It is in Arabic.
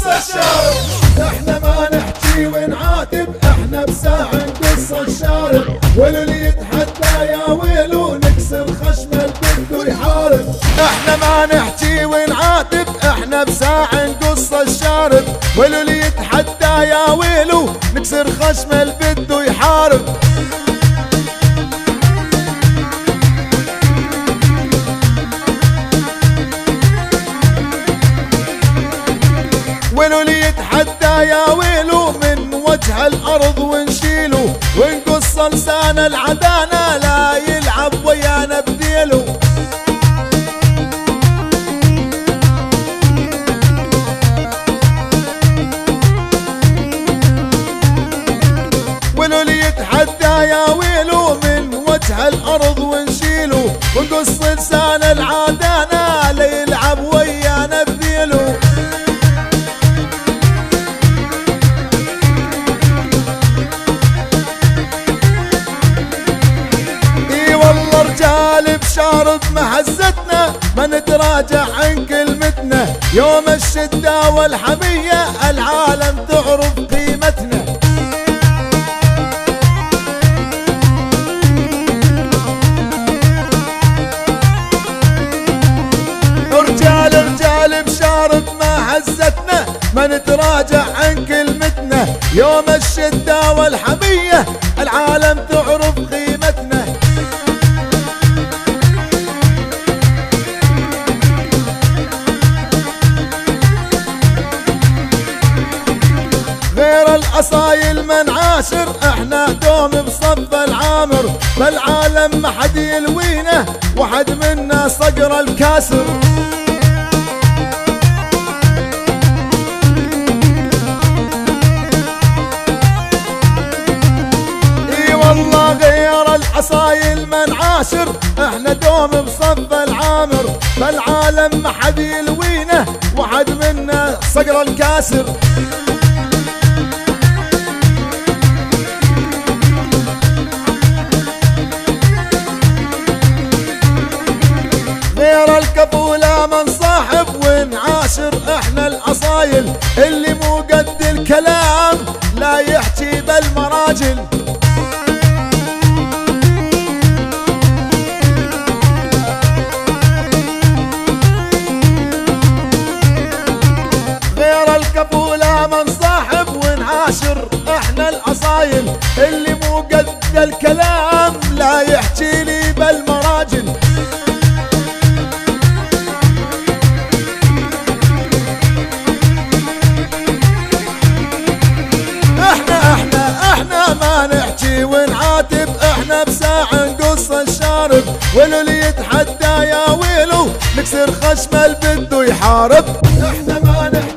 نقص الشارب. احنا ما نحكي ونعاتب، احنا بساعة نقص الشارب. واللي يتحدى يا ويلو نكسر خشمه بده يحارب. احنا ما نحكي ونعاتب، احنا بساعة نقص الشارب. واللي يتحدى يا ويلو نكسر خشمه بده يحارب. ويلو اللي يتحدى يا ويلو من وجه الارض ونشيله، ونقص لسان العدانة لا يلعب ويانا بديله. ويلو اللي يتحدى يا ويلو من وجه الارض ونشيله، ونقص لسان العدانة لا يلعب ويانا بديله. رجال بشارب محزتنا ما نتراجع عن كلمتنا، يوم الشدة والحمية العالم تعرف قيمتنا. رجال بشارب محزتنا ما نتراجع عن كلمتنا، يوم الشدة والحمية العالم تعرف قيمتنا. غير الأصايل من عاشر، احنا دوم بصف العامر. بالعالم ما حد يلوينا، وحد منا صقر الكاسر. اي والله غير الأصايل من عاشر، احنا دوم بصف العامر. بالعالم ما حد يلوينا، وحد منا صقر الكاسر. غير الكفولة من صاحب ونعاشر، احنا الاصايل اللي مو قد الكلام لا يحكي بالمراجل. غير الكفولة من صاحب ونعاشر، احنا الاصايل اللي مو قد الكلام لا يحكي لي بالمراجل. احنا ما نحكي ونعاتب، احنا بساعة نقص الشارب. واللي يتحدى يا ويلو نكسر خشمه بده يحارب. احنا ما نحكي